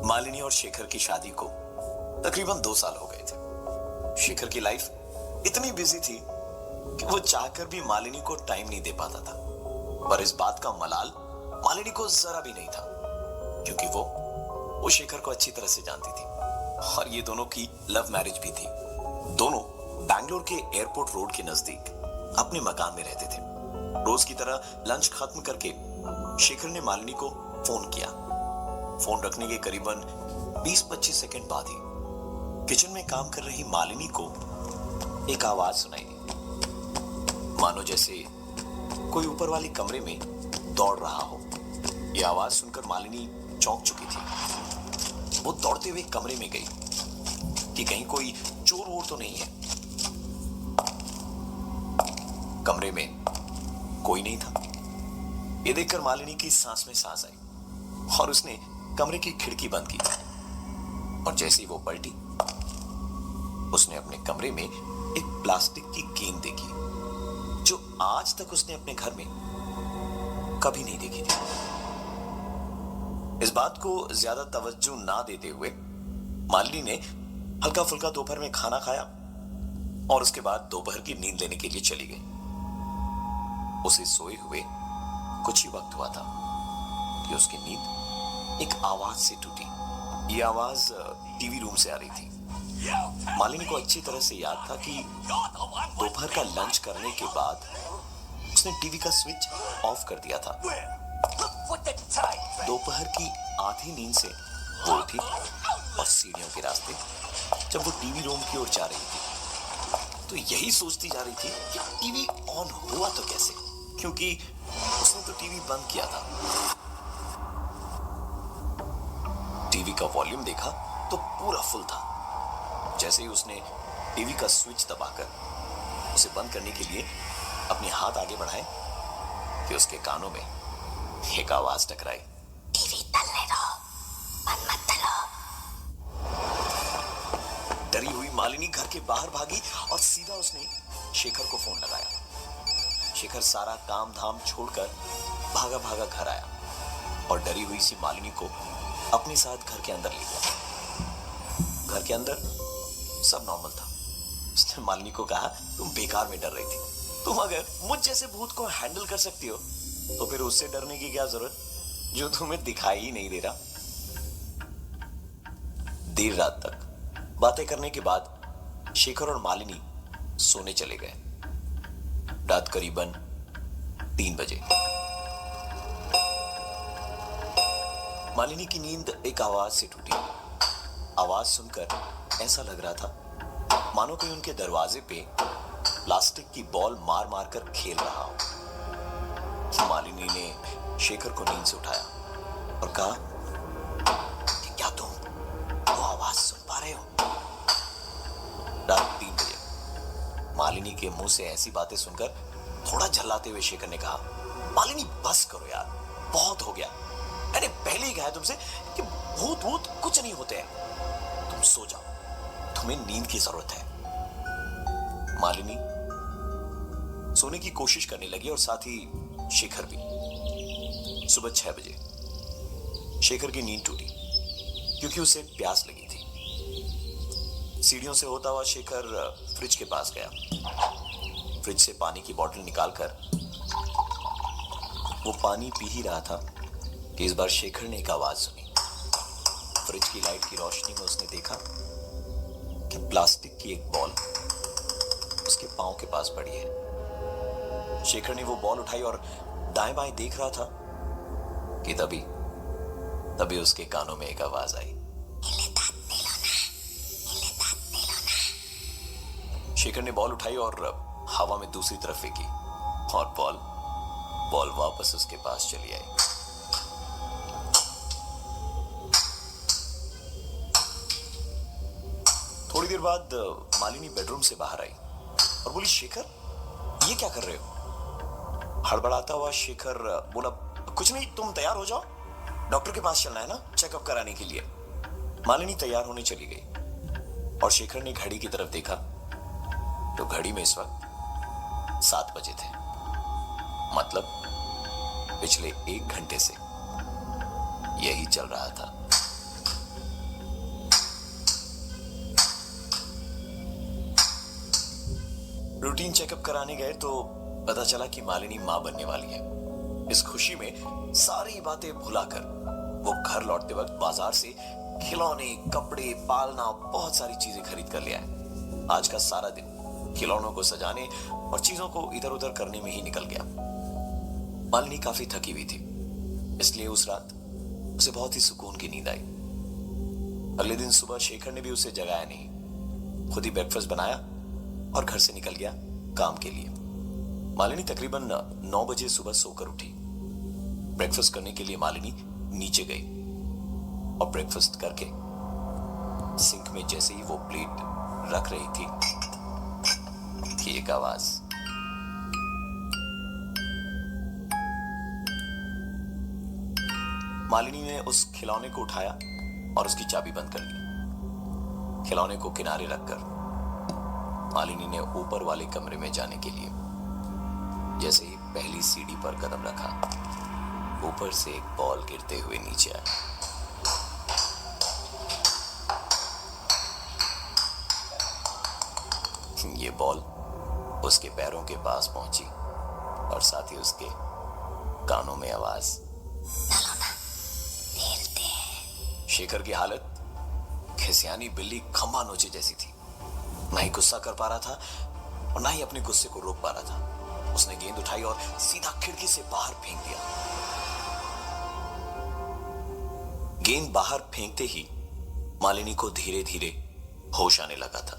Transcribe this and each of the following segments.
मालिनी और शेखर की शादी को तकरीबन 2 साल हो गए थे। शेखर की लाइफ इतनी बिजी थी कि वो चाहकर भी मालिनी को टाइम नहीं दे पाता था। पर इस बात का मलाल मालिनी को जरा भी नहीं था, क्योंकि वो शेखर को अच्छी तरह से जानती थी और ये दोनों की लव मैरिज भी थी। दोनों बैंगलोर के एयरपोर्ट रोड के नजदीक अपने मकान में रहते थे। रोज की तरह लंच खत्म करके शेखर ने मालिनी को फोन किया। फोन रखने के करीबन 20-25 सेकंड बाद ही किचन में काम कर रही मालिनी को एक आवाज सुनाई दी, मानो जैसे कोई ऊपर वाले कमरे में दौड़ रहा हो। यह आवाज सुनकर मालिनी चौंक चुकी थी। वो दौड़ते हुए कमरे में गई कि कहीं कोई चोर वोर तो नहीं है। कमरे में कोई नहीं था। यह देखकर मालिनी की सांस में सांस आई और उसने कमरे की खिड़की बंद की और जैसे ही वो पलटी, उसने अपने कमरे में एक प्लास्टिक की गेंद देखी जो आज तक उसने अपने घर में कभी नहीं देखी थी। इस बात को ज्यादा तवज्जो ना देते हुए मालिनी ने हल्का फुल्का दोपहर में खाना खाया और उसके बाद दोपहर की नींद लेने के लिए चली गई। उसे सोए हुए कुछ ही वक्त हुआ था कि उसकी नींद एक आवाज से टूटी। यह आवाज टीवी रूम से आ रही थी। मालिनी को अच्छी तरह से याद था कि दोपहर का लंच करने के बाद उसने टीवी का स्विच ऑफ कर दिया था। दोपहर की आधी नींद से वो उठी और सीढ़ियों के रास्ते जब वो टीवी रूम की ओर जा रही थी तो यही सोचती जा रही थी कि टीवी ऑन हुआ तो कैसे, क्योंकि उसने तो टीवी बंद किया था। टीवी का वॉल्यूम देखा तो पूरा फुल था। जैसे ही उसने टीवी का स्विच दबाकर उसे बंद करने के लिए अपने हाथ आगे बढ़ाए कि उसके कानों में एक आवाज टकराई, टीवी चलने दो, बंद मत करो। डरी हुई मालिनी घर के बाहर भागी और सीधा उसने शेखर को फोन लगाया। शेखर सारा काम धाम छोड़कर भागा भागा घर आया और डरी हुई सी मालिनी को अपने साथ घर के अंदर ले गया। घर के अंदर सब नॉर्मल था। उसने मालिनी को कहा, तुम बेकार में डर रही थी। तुम अगर मुझ जैसे भूत को हैंडल कर सकती हो तो फिर उससे डरने की क्या जरूरत जो तुम्हें दिखाई ही नहीं दे रहा। देर रात तक बातें करने के बाद शेखर और मालिनी सोने चले गए। रात करीबन 3 बजे मालिनी की नींद एक आवाज से टूटी। आवाज सुनकर ऐसा लग रहा था मानो कोई उनके दरवाजे पे प्लास्टिक की बॉल मार मार कर खेल रहा हो। मालिनी ने शेखर को नींद से उठाया और कहा कि क्या तुम वो आवाज सुन पा रहे हो? रात 3 बजे मालिनी के मुंह से ऐसी बातें सुनकर थोड़ा झल्लाते हुए शेखर ने कहा, मालिनी बस करो यार, बहुत हो गया। मैंने पहले ही कहा तुमसे कि भूत भूत कुछ नहीं होते हैं। तुम सो जाओ, तुम्हें नींद की जरूरत है। मालिनी सोने की कोशिश करने लगी और साथ ही शेखर भी। सुबह 6 बजे शेखर की नींद टूटी क्योंकि उसे प्यास लगी थी। सीढ़ियों से होता हुआ शेखर फ्रिज के पास गया। फ्रिज से पानी की बोतल निकालकर वो पानी पी ही रहा था कि इस बार शेखर ने एक आवाज सुनी। फ्रिज की लाइट की रोशनी में उसने देखा कि प्लास्टिक की एक बॉल उसके पांव के पास पड़ी है। शेखर ने वो बॉल उठाई और दाएं बाएं देख रहा था कि तभी उसके कानों में एक आवाज आई, शेखर ने बॉल उठाई और हवा में दूसरी तरफ फेंकी और बॉल वापस उसके पास चली आई। थोड़ी देर बाद मालिनी बेडरूम से बाहर आई और बोली, शेखर ये क्या कर रहे हो? हड़बड़ाता हुआ शेखर बोला, कुछ नहीं, तुम तैयार हो जाओ, डॉक्टर के पास चलना है ना चेकअप कराने के लिए। मालिनी तैयार होने चली गई और शेखर ने घड़ी की तरफ देखा तो घड़ी में इस वक्त 7 बजे थे। मतलब पिछले 1 घंटे से यही चल रहा था। रूटीन चेकअप कराने गए तो पता चला कि मालिनी मां बनने वाली है। इस खुशी में सारी बातें भुलाकर वो घर लौटते वक्त बाजार से खिलौने, कपड़े, पालना, बहुत सारी चीजें खरीद कर ले आए। आज का सारा दिन खिलौनों को सजाने और चीजों को इधर उधर करने में ही निकल गया। मालिनी काफी थकी हुई थी, इसलिए उस रात उसे बहुत ही सुकून की नींद आई। अगले दिन सुबह शेखर ने भी उसे जगाया नहीं, खुद ही ब्रेकफास्ट बनाया और घर से निकल गया काम के लिए। मालिनी तकरीबन 9 बजे सुबह सोकर उठी। ब्रेकफास्ट करने के लिए मालिनी नीचे गई और ब्रेकफास्ट करके सिंक में जैसे ही वो प्लेट रख रही थी कि एक आवाज, मालिनी ने उस खिलौने को उठाया और उसकी चाबी बंद कर दी। खिलौने को किनारे रखकर मालिनी ने ऊपर वाले कमरे में जाने के लिए जैसे ही पहली सीढ़ी पर कदम रखा, ऊपर से एक बॉल गिरते हुए नीचे आया। ये बॉल उसके पैरों के पास पहुंची और साथ ही उसके कानों में आवाज, चलो ना, खेलते हैं। शेखर की हालत खिसियानी बिल्ली खंबा नोचे जैसी थी। ना ही गुस्सा कर पा रहा था और ना ही अपने गुस्से को रोक पा रहा था। उसने गेंद उठाई और सीधा खिड़की से बाहर फेंक दिया। गेंद बाहर फेंकते ही मालिनी को धीरे धीरे होश आने लगा था।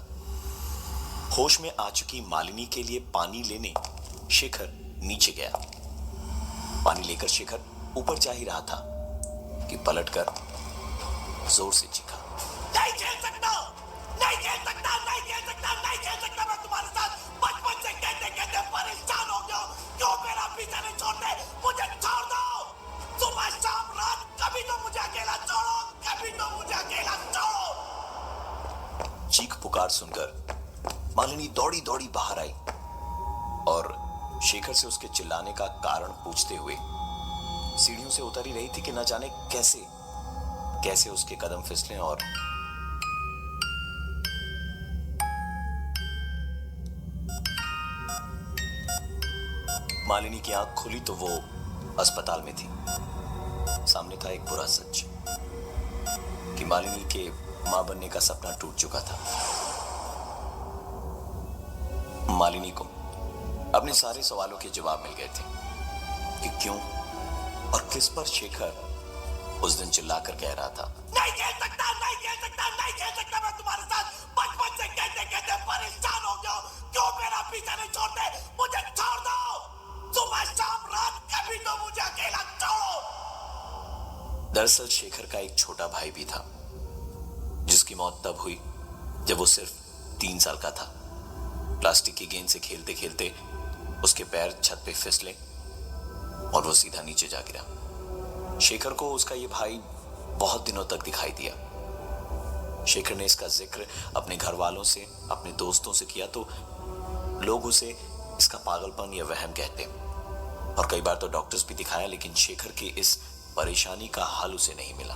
होश में आ चुकी मालिनी के लिए पानी लेने शेखर नीचे गया। पानी लेकर शेखर ऊपर जा ही रहा था कि पलटकर जोर से चीखा, नहीं खेल सकता, नहीं खेल सकता, नहीं खेल सकता, नहीं खेल सकता। मैं तुम्हारे साथ बचपन से कहते कहते परेशान हो गया। क्यों मेरा पीछा नहीं छोड़ते? मुझे छोड़ दो। सुबह शाम रात कभी तो मुझे अकेला छोड़ो, कभी तो मुझे अकेला छोड़ो। चीख पुकार सुनकर मालिनी दौड़ी दौड़ी बाहर आई और शेखर से उसके चिल्लाने का कारण पूछते हुए सीढ़ियों से उतर ही रही थी कि न जाने कैसे कैसे उसके कदम फिसले और मालिनी की आंख खुली तो वो अस्पताल में थी। सामने था एक बुरा सच कि मालिनी के मां बनने का सपना टूट चुका था। मालिनी को अपने सारे सवालों के जवाब मिल गए थे कि क्यों और किस पर शेखर उस दिन चिल्लाकर कह रहा था, नहीं खेल सकता, नहीं खेल सकता, नहीं खेल सकता। मैं तुम्हारे साथ बचपन से कहते कहते परेशान हो गया। क्यों मेरा पीछा नहीं छोड़ते? मुझे छोड़ दो। सुबह शाम रात कभी तो मुझे अकेला छोड़ो। दरअसल शेखर का एक छोटा भाई भी था जिसकी मौत तब हुई जब वो सिर्फ 3 साल का था। प्लास्टिक की गेंद से खेलते खेलते उसके पैर छत पे फिसले और वो सीधा नीचे जा गिरा। शेखर को उसका ये भाई बहुत दिनों तक दिखाई दिया। शेखर ने इसका जिक्र अपने घर वालों से, अपने दोस्तों से किया तो लोग उसे इसका पागलपन या वहम कहते और कई बार तो डॉक्टर्स भी दिखाया, लेकिन शेखर की इस परेशानी का हल उसे नहीं मिला।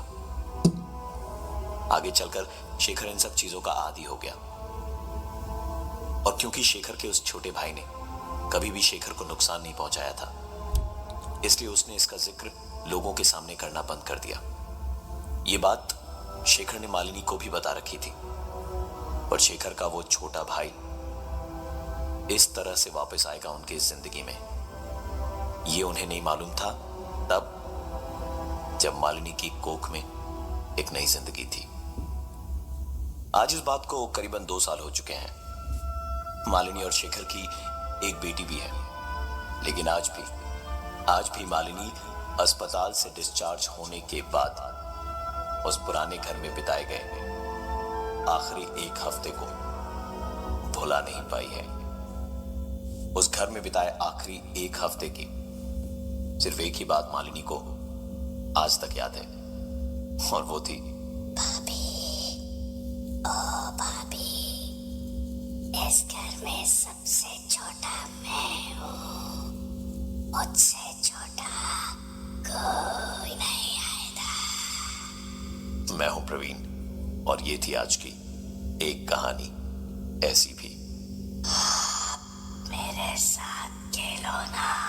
आगे चलकर शेखर इन सब चीजों का आदी हो गया और क्योंकि शेखर के उस छोटे भाई ने कभी भी शेखर को नुकसान नहीं पहुंचाया था, इसलिए उसने इसका जिक्र लोगों के सामने करना बंद कर दिया। ये बात शेखर ने मालिनी को भी बता रखी थी, पर शेखर का वो छोटा भाई इस तरह से वापस आएगा उनकी जिंदगी में, ये उन्हें नहीं मालूम था तब जब मालिनी की कोख में एक नई जिंदगी थी। आज इस बात को करीबन 2 साल हो चुके हैं। मालिनी और शेखर की एक बेटी भी है, लेकिन आज भी मालिनी अस्पताल से डिस्चार्ज होने के बाद उस पुराने घर में बिताए गए आखिरी 1 हफ्ते को भुला नहीं पाई है। उस घर में बिताए आखिरी 1 हफ्ते की सिर्फ एक ही बात मालिनी को आज तक याद है और वो थी, भाभी, ओ भाभी, इस घर में सबसे छोटा मैं हूँ, मुझसे छोटा कोई नहीं आएगा। मैं हूं प्रवीण और ये थी आज की एक कहानी ऐसी भी। सोना